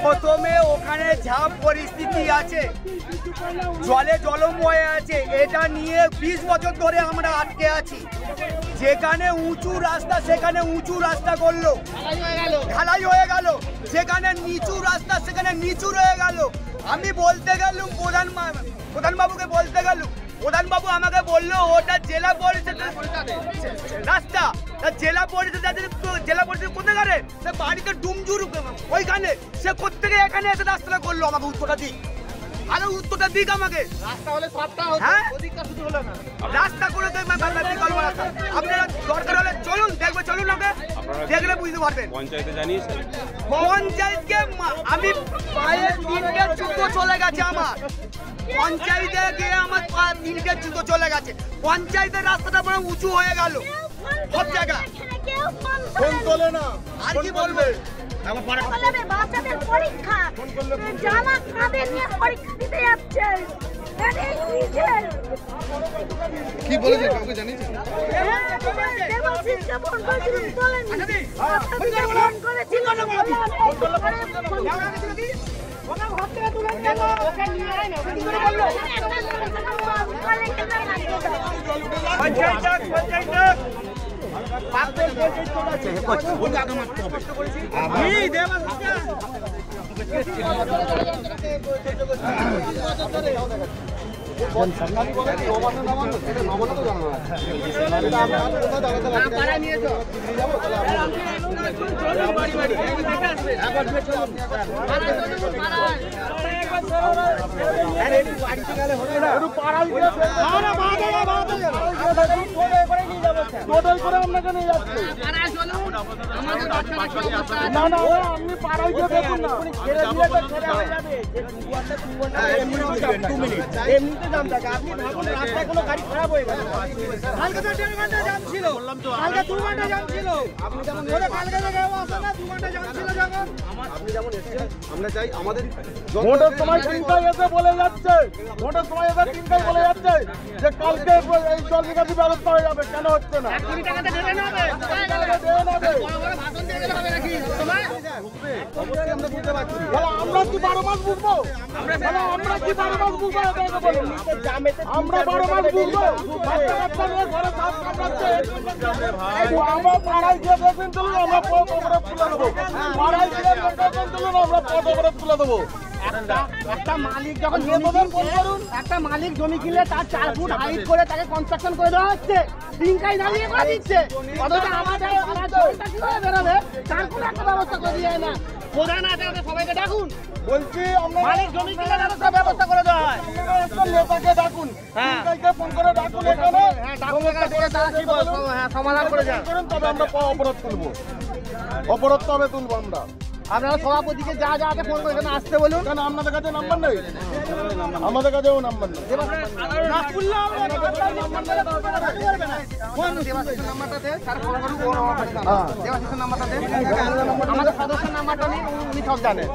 প্রথমে ওখানে যা পরিস্থিতি আছে, জলে জলময় আছে, এটা নিয়ে 20 বছর ধরে আমরা আটকে আছি। যেখানে উঁচু রাস্তা সেখানে উঁচু রাস্তা করলো, ঢালাই হয়ে গেল। যেখানে নিচু রাস্তা সেখানে নিচু রয়ে গেল। আমি বলতে গেলুম প্রধানবাবুকে বলতে গেলুম, প্রধানবাবু আমাকে বললো ওটা জেলা পরিষদ রাস্তা। জেলা পরিষদ কোথাকারে? সে বাড়িতে ডুমজুর ওইখানে, সে কোথেকে এখানে এসে রাস্তাটা করলো? আমাকে উত্তরটা দিক, আরে উত্তরটা দিক আমাকে। হ্যাঁ, রাস্তা করে বিকল্প রাস্তা। আপনারা দরকার হলে চলুন, দেখবে, চলুন, আমাকে দেখলে বুঝতে পারবেন। পঞ্চায়েতে জানিয়েছেন? পঞ্চায়েতকে আমি পায়ে 3টে জুতো চলে গেছে আমার। পঞ্চায়েতে গিয়ে আমার 3টে জুতো চলে গেছে। পঞ্চায়েতের রাস্তাটা বড় উঁচু হয়ে গেল সব জায়গা। ফোন তোলে না, আর কি বলবে? বাচ্চাদের পরীক্ষা, জামা কাঁধে নিয়ে পরীক্ষা দিতে যাচ্ছে। কি বলেছে কাউকে জানিয়েছেন? আমরা চাই আমাদের ভোটের সময় চিন্তায় এসে বলে যাচ্ছে, ভোটের সময় এসে চিন্তায় বলে যাচ্ছে যে কালকে এই জল নিকাশি ব্যবস্থা হয়ে যাবে, কেন হচ্ছে না? আমরা কি 12 মাস বুঝবো? আমরা কি 12 মাস বুঝবো? আমরা 12 মাস বুঝবো? আমরা পাড়ায় গিয়ে দেখবেন চলুন, আমরা পথ অবরোধ তুলে দেবো। পাড়ায় গিয়ে দেখবেন চলুন, আমরা পথ অবরোধ তুলে দেবো। একটা মালিক যখন একটা মালিক জমি কিনলে তার 4 ফুট হাইট করে তাকে কনস্ট্রাকশন করে দেওয়া হচ্ছে, তিনটাই দাঁড়িয়ে করে দিচ্ছে। অথচ আমাদের কিভাবে বেরোবে তার কোনো একটা ব্যবস্থা করে দিয়ে না। প্রধান আছে, সবাইকে ডাকুন, বলছি মালিক জমি কিনলে তার ব্যবস্থা করে দেওয়া হয়। নেতাকে ডাকুন, ফোন করে ডাকুন, এখানে সমাধান করে যান। তবে আমরা অবরোধ তুলবো, অবরোধ তবে তুলবো আমরা। আপনারা সভাপতিকে যা যা আছে ফোন করে এখানে আসতে বলুন। কেন আপনাদের কাছে নাম্বার নেই? আমাদের কাছেও নাম্বার নেই। আমাদের সদস্যের নাম্বারটা নেই, উনি সব জানেন।